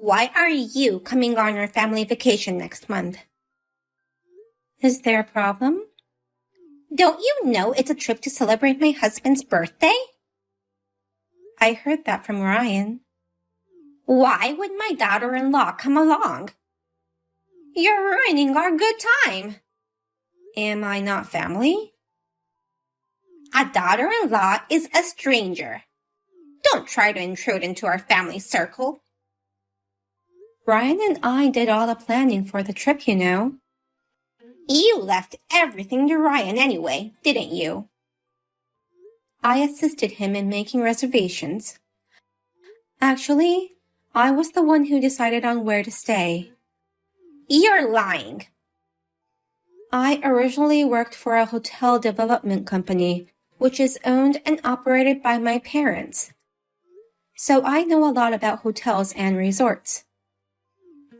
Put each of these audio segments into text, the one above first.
Why are you coming on our family vacation next month? Is there a problem? Don't you know it's a trip to celebrate my husband's birthday? I heard that from Ryan. Why would my daughter-in-law come along? You're ruining our good time. Am I not family? A daughter-in-law is a stranger. Don't try to intrude into our family circle. Ryan and I did all the planning for the trip, you know. You left everything to Ryan anyway, didn't you? I assisted him in making reservations. Actually, I was the one who decided on where to stay. You're lying. I originally worked for a hotel development company, which is owned and operated by my parents. So I know a lot about hotels and resorts.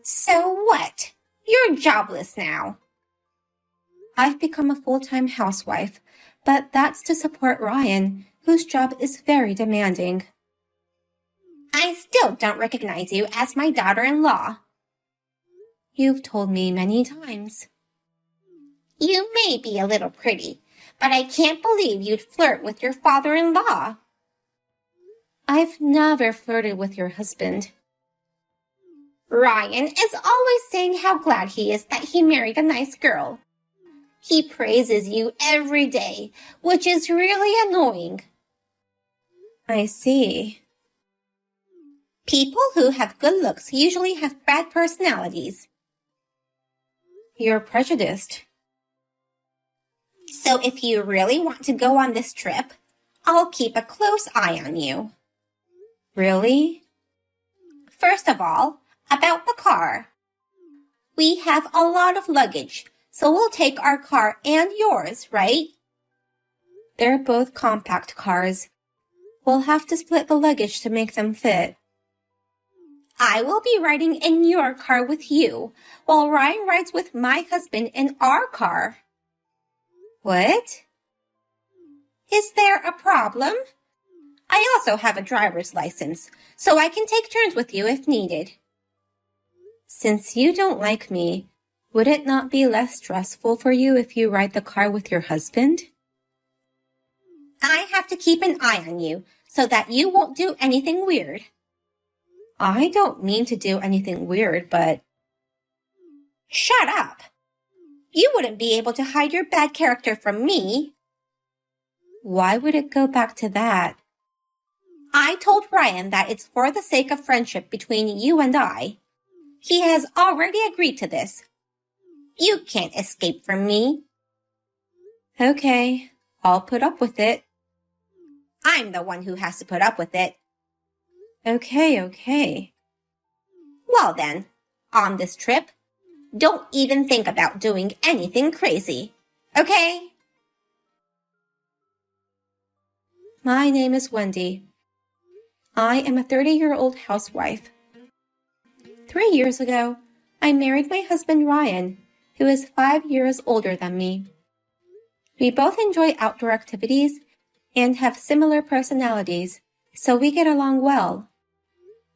So what? You're jobless now. I've become a full-time housewife, but that's to support Ryan, whose job is very demanding. I still don't recognize you as my daughter-in-law. You've told me many times. You may be a little pretty, but I can't believe you'd flirt with your father-in-law. I've never flirted with your husband. Ryan is always saying how glad he is that he married a nice girl. He praises you every day, which is really annoying. I see. People who have good looks usually have bad personalities. You're prejudiced. So if you really want to go on this trip, I'll keep a close eye on you. Really? First of all, about the car. We have a lot of luggage, so we'll take our car and yours, right? They're both compact cars. We'll have to split the luggage to make them fit. I will be riding in your car with you, while Ryan rides with my husband in our car. What? Is there a problem? I also have a driver's license, so I can take turns with you if needed. Since you don't like me, would it not be less stressful for you if you ride the car with your husband? I have to keep an eye on you so that you won't do anything weird. I don't mean to do anything weird, but... Shut up! You wouldn't be able to hide your bad character from me. Why would it go back to that? I told Ryan that it's for the sake of friendship between you and I. He has already agreed to this. You can't escape from me. Okay, I'll put up with it. I'm the one who has to put up with it. Okay. Well then, on this trip, don't even think about doing anything crazy, okay? My name is Wendy. I am a 30-year-old housewife. 3 years ago, I married my husband Ryan, who is 5 years older than me. We both enjoy outdoor activities and have similar personalities, so we get along well.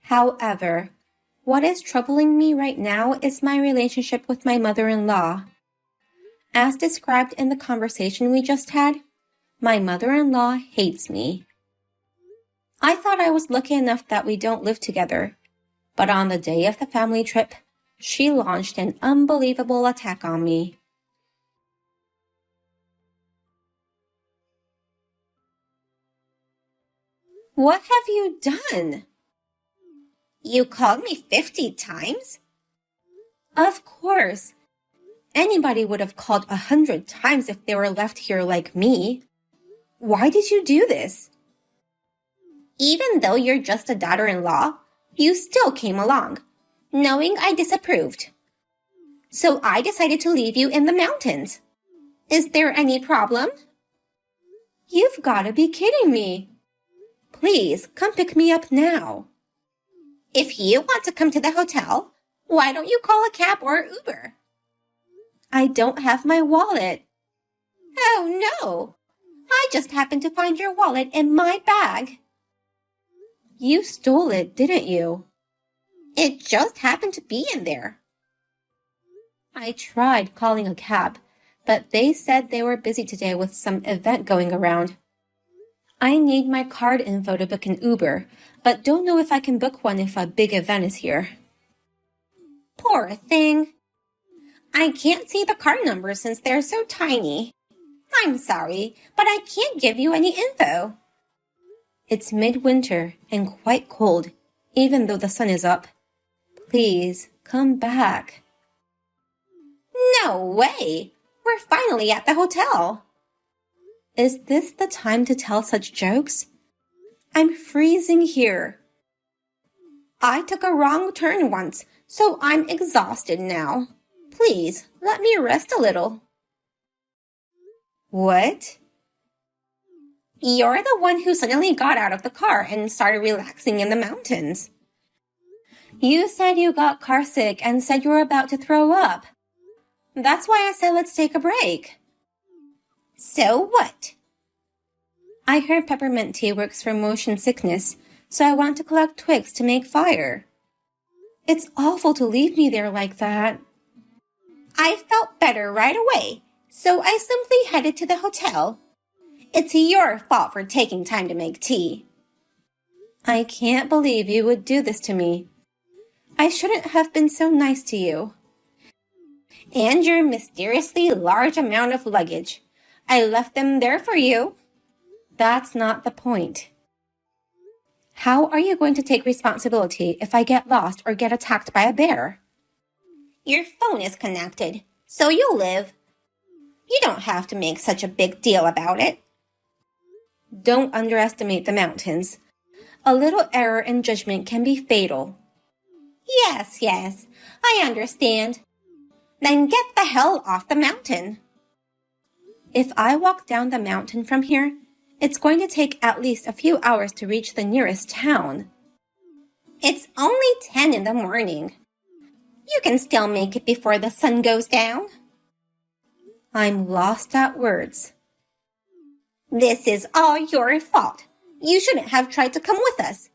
However, what is troubling me right now is my relationship with my mother-in-law. As described in the conversation we just had, my mother-in-law hates me. I thought I was lucky enough that we don't live together, but on the day of the family trip, she launched an unbelievable attack on me. What have you done? You called me 50 times? Of course. Anybody would have called 100 times if they were left here like me. Why did you do this? Even though you're just a daughter-in-law, you still came along, knowing I disapproved. So I decided to leave you in the mountains. Is there any problem? You've got to be kidding me. Please, come pick me up now. If you want to come to the hotel, why don't you call a cab or Uber? I don't have my wallet. Oh no! I just happened to find your wallet in my bag. You stole it, didn't you? It just happened to be in there. I tried calling a cab, but they said they were busy today with some event going around. I need my card info to book an Uber, but don't know if I can book one if a big event is here. Poor thing. I can't see the card number since they're so tiny. I'm sorry, but I can't give you any info. It's midwinter and quite cold, even though the sun is up. Please, come back. No way! We're finally at the hotel. Is this the time to tell such jokes? I'm freezing here. I took a wrong turn once, so I'm exhausted now. Please, let me rest a little. What? You're the one who suddenly got out of the car and started relaxing in the mountains. You said you got carsick and said you were about to throw up. That's why I said let's take a break. So what? I heard peppermint tea works for motion sickness, so I want to collect twigs to make fire. It's awful to leave me there like that. I felt better right away, so I simply headed to the hotel. It's your fault for taking time to make tea. I can't believe you would do this to me. I shouldn't have been so nice to you. And your mysteriously large amount of luggage. I left them there for you. That's not the point. How are you going to take responsibility if I get lost or get attacked by a bear? Your phone is connected, so you'll live. You don't have to make such a big deal about it. Don't underestimate the mountains. A little error in judgment can be fatal. Yes, I understand. Then get the hell off the mountain. If I walk down the mountain from here, it's going to take at least a few hours to reach the nearest town. It's only 10 in the morning. You can still make it before the sun goes down. I'm lost at words. This is all your fault. You shouldn't have tried to come with us.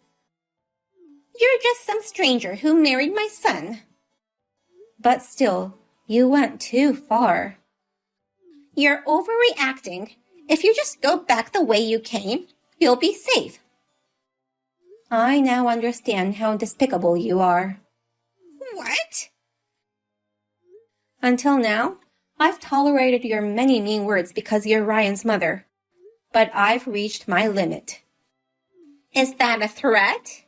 You're just some stranger who married my son. But still, you went too far. You're overreacting. If you just go back the way you came, you'll be safe. I now understand how despicable you are. What? Until now, I've tolerated your many mean words because you're Ryan's mother. But I've reached my limit. Is that a threat?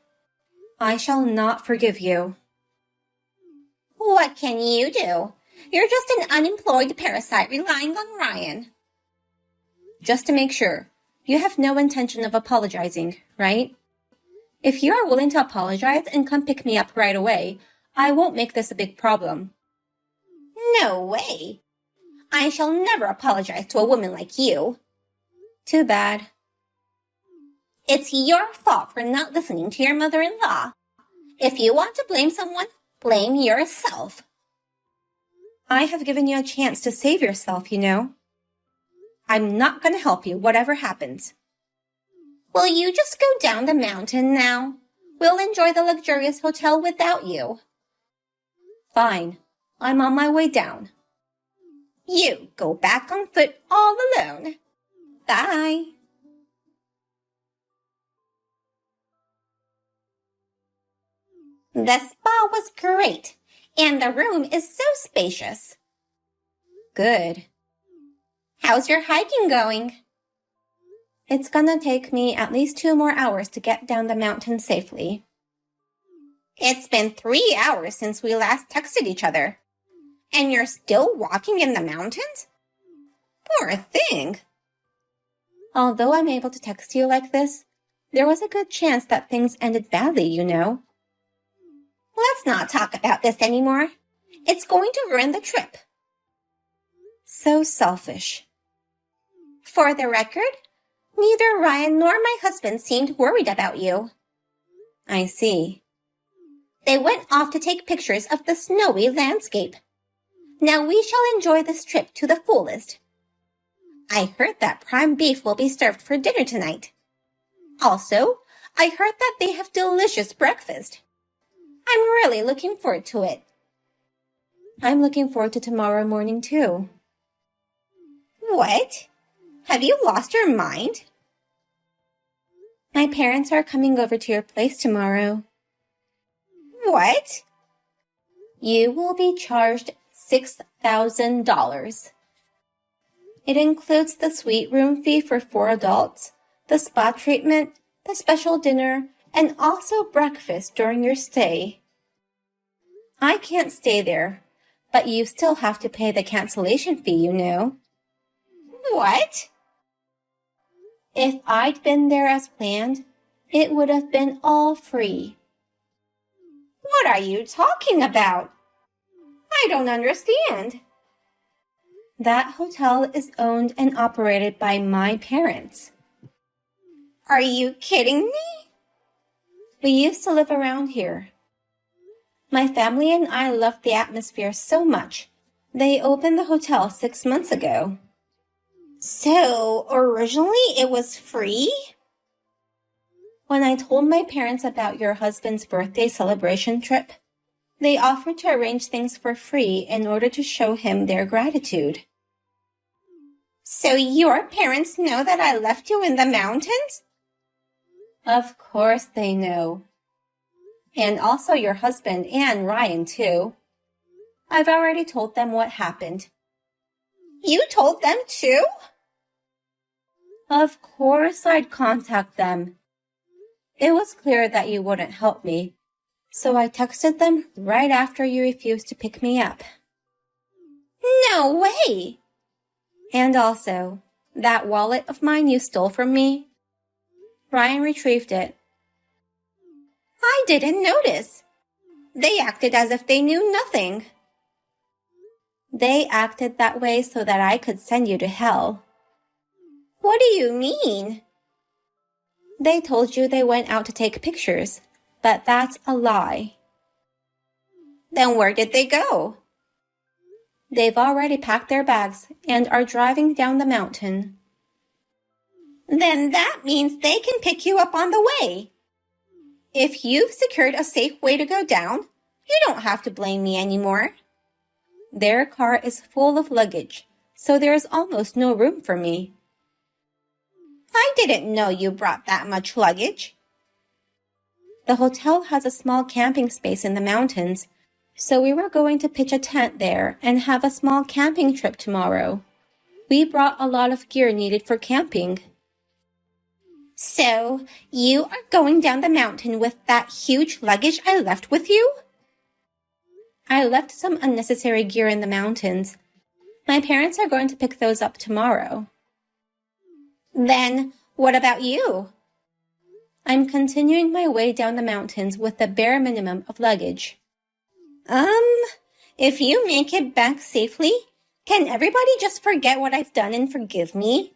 I shall not forgive you. What can you do? You're just an unemployed parasite relying on Ryan. Just to make sure, you have no intention of apologizing, right? If you are willing to apologize and come pick me up right away, I won't make this a big problem. No way. I shall never apologize to a woman like you. Too bad. It's your fault for not listening to your mother-in-law. If you want to blame someone, blame yourself. I have given you a chance to save yourself, you know. I'm not going to help you, whatever happens. Will you just go down the mountain now? We'll enjoy the luxurious hotel without you. Fine. I'm on my way down. You go back on foot all alone. Bye. The spa was great, and the room is so spacious. Good. How's your hiking going? It's gonna take me at least 2 more hours to get down the mountain safely. It's been 3 hours since we last texted each other. And you're still walking in the mountains? Poor thing. Although I'm able to text you like this, there was a good chance that things ended badly, you know. Let's not talk about this anymore. It's going to ruin the trip. So selfish. For the record, neither Ryan nor my husband seemed worried about you. I see. They went off to take pictures of the snowy landscape. Now we shall enjoy this trip to the fullest. I heard that prime beef will be served for dinner tonight. Also, I heard that they have delicious breakfast. I'm really really looking forward to it. I'm looking forward to tomorrow morning too. What? Have you lost your mind? My parents are coming over to your place tomorrow. What? You will be charged $6,000. It includes the suite room fee for 4 adults, the spa treatment, the special dinner, and also breakfast during your stay. I can't stay there, but you still have to pay the cancellation fee, you know. What? If I'd been there as planned, it would have been all free. What are you talking about? I don't understand. That hotel is owned and operated by my parents. Are you kidding me? We used to live around here. My family and I loved the atmosphere so much. They opened the hotel 6 months ago. So, originally it was free? When I told my parents about your husband's birthday celebration trip, they offered to arrange things for free in order to show him their gratitude. So your parents know that I left you in the mountains? Of course they know. And also your husband and Ryan too. I've already told them what happened. You told them too? Of course I'd contact them. It was clear that you wouldn't help me, so I texted them right after you refused to pick me up. No way! And also, that wallet of mine you stole from me, Ryan retrieved it. I didn't notice. They acted as if they knew nothing. They acted that way so that I could send you to hell. What do you mean? They told you they went out to take pictures, but that's a lie. Then where did they go? They've already packed their bags and are driving down the mountain. Then that means they can pick you up on the way. If you've secured a safe way to go down, you don't have to blame me anymore. Their car is full of luggage, so there is almost no room for me. I didn't know you brought that much luggage. The hotel has a small camping space in the mountains, so we were going to pitch a tent there and have a small camping trip tomorrow. We brought a lot of gear needed for camping. So, you are going down the mountain with that huge luggage I left with you? I left some unnecessary gear in the mountains. My parents are going to pick those up tomorrow. Then, what about you? I'm continuing my way down the mountains with the bare minimum of luggage. If you make it back safely, can everybody just forget what I've done and forgive me?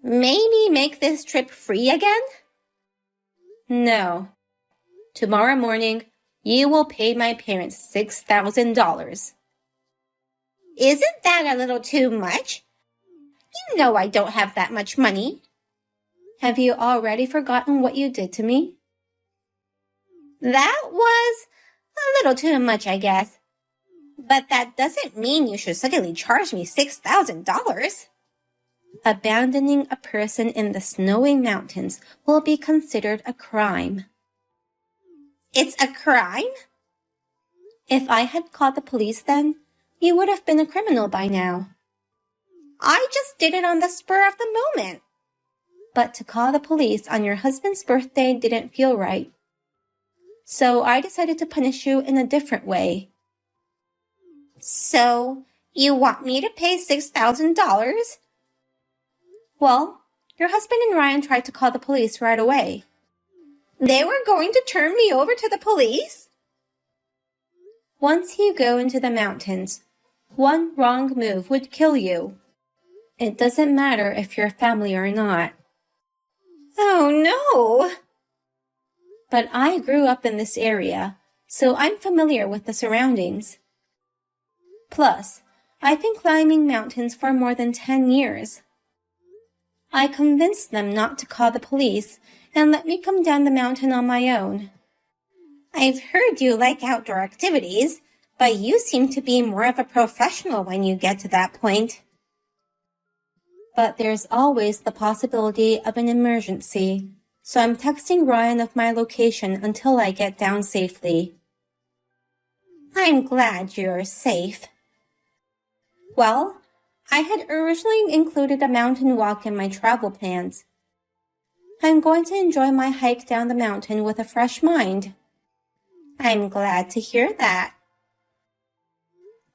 Maybe make this trip free again? No. Tomorrow morning, you will pay my parents $6,000. Isn't that a little too much? You know I don't have that much money. Have you already forgotten what you did to me? That was a little too much, I guess. But that doesn't mean you should suddenly charge me $6,000. Abandoning a person in the snowy mountains will be considered a crime. It's a crime? If I had called the police then, you would have been a criminal by now. I just did it on the spur of the moment. But to call the police on your husband's birthday didn't feel right. So I decided to punish you in a different way. So, you want me to pay $6,000? Well, your husband and Ryan tried to call the police right away. They were going to turn me over to the police? Once you go into the mountains, one wrong move would kill you. It doesn't matter if you're family or not. Oh no! But I grew up in this area, so I'm familiar with the surroundings. Plus, I've been climbing mountains for more than 10 years. I convinced them not to call the police and let me come down the mountain on my own. I've heard you like outdoor activities, but you seem to be more of a professional when you get to that point. But there's always the possibility of an emergency, so I'm texting Ryan of my location until I get down safely. I'm glad you're safe. Well, I had originally included a mountain walk in my travel plans. I'm going to enjoy my hike down the mountain with a fresh mind. I'm glad to hear that.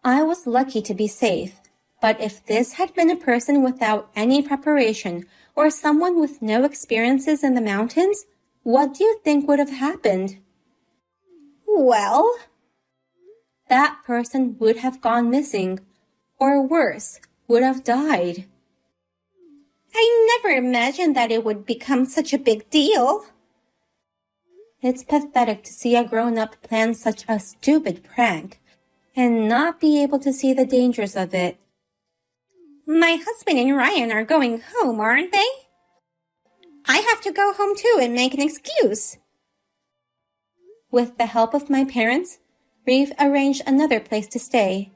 I was lucky to be safe, but if this had been a person without any preparation or someone with no experiences in the mountains, what do you think would have happened? Well, that person would have gone missing, or worse, would have died. I never imagined that it would become such a big deal. It's pathetic to see a grown-up plan such a stupid prank and not be able to see the dangers of it. My husband and Ryan are going home, aren't they? I have to go home too and make an excuse. With the help of my parents, we've arranged another place to stay.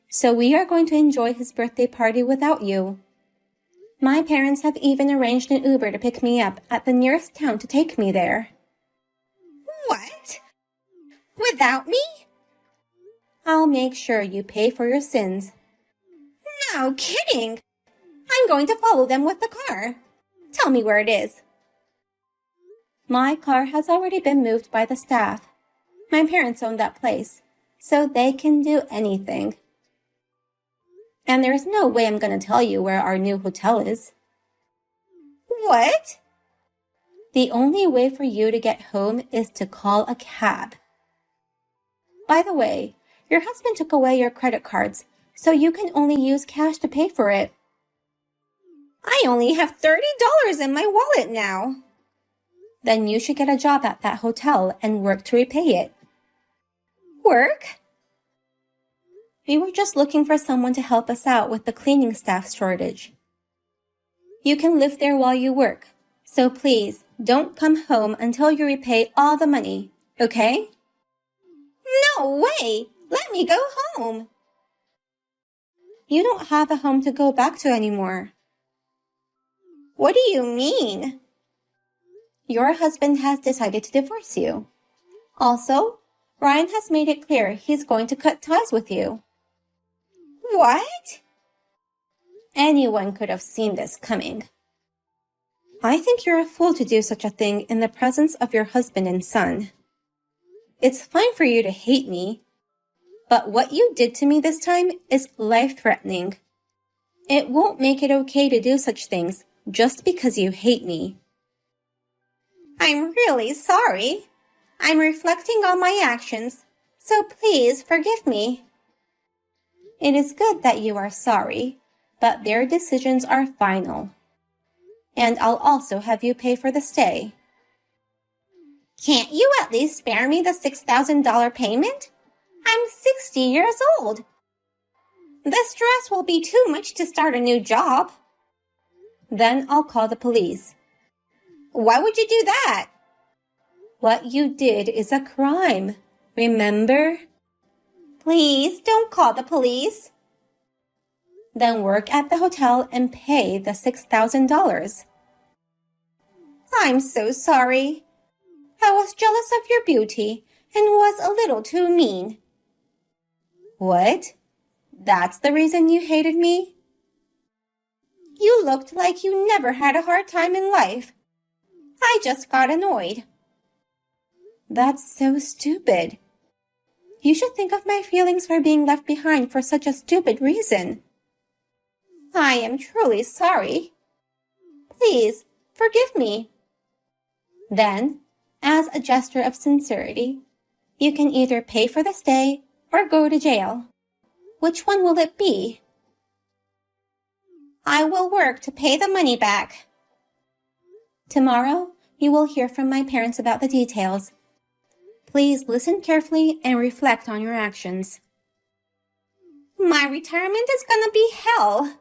So we are going to enjoy his birthday party without you. My parents have even arranged an Uber to pick me up at the nearest town to take me there. What? Without me? I'll make sure you pay for your sins. No kidding! I'm going to follow them with the car. Tell me where it is. My car has already been moved by the staff. My parents own that place, so they can do anything. And there's no way I'm going to tell you where our new hotel is. What? The only way for you to get home is to call a cab. By the way, your husband took away your credit cards, so you can only use cash to pay for it. I only have $30 in my wallet now. Then you should get a job at that hotel and work to repay it. Work? We were just looking for someone to help us out with the cleaning staff shortage. You can live there while you work, so please don't come home until you repay all the money, okay? No way! Let me go home! You don't have a home to go back to anymore. What do you mean? Your husband has decided to divorce you. Also, Ryan has made it clear he's going to cut ties with you. What? Anyone could have seen this coming. I think you're a fool to do such a thing in the presence of your husband and son. It's fine for you to hate me, but what you did to me this time is life-threatening. It won't make it okay to do such things just because you hate me. I'm really sorry. I'm reflecting on my actions, so please forgive me. It is good that you are sorry, but their decisions are final. And I'll also have you pay for the stay. Can't you at least spare me the $6,000 payment? I'm 60 years old. The stress will be too much to start a new job. Then I'll call the police. Why would you do that? What you did is a crime, remember? Please don't call the police. Then work at the hotel and pay the $6,000. I'm so sorry. I was jealous of your beauty and was a little too mean. What? That's the reason you hated me? You looked like you never had a hard time in life. I just got annoyed. That's so stupid. You should think of my feelings for being left behind for such a stupid reason. I am truly sorry. Please, forgive me. Then, as a gesture of sincerity, you can either pay for the stay or go to jail. Which one will it be? I will work to pay the money back. Tomorrow, you will hear from my parents about the details. Please listen carefully and reflect on your actions. My retirement is gonna be hell.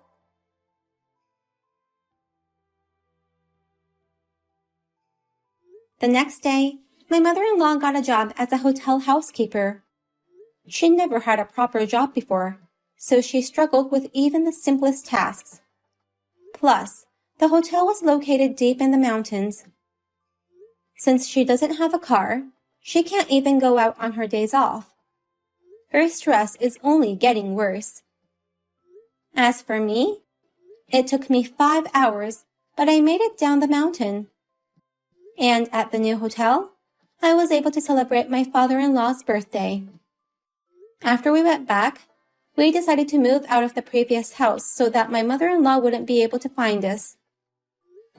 The next day, My mother-in-law got a job as a hotel housekeeper. She never had a proper job before, so she struggled with even the simplest tasks. Plus, the hotel was located deep in the mountains. Since she doesn't have a car, she can't even go out on her days off. Her stress is only getting worse. As for me, it took me 5 hours, but I made it down the mountain. And at the new hotel, I was able to celebrate my father-in-law's birthday. After we went back, we decided to move out of the previous house so that my mother-in-law wouldn't be able to find us.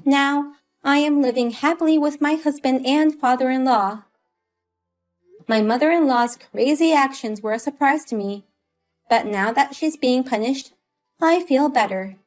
Now, I am living happily with my husband and father-in-law. My mother-in-law's crazy actions were a surprise to me, but now that she's being punished, I feel better.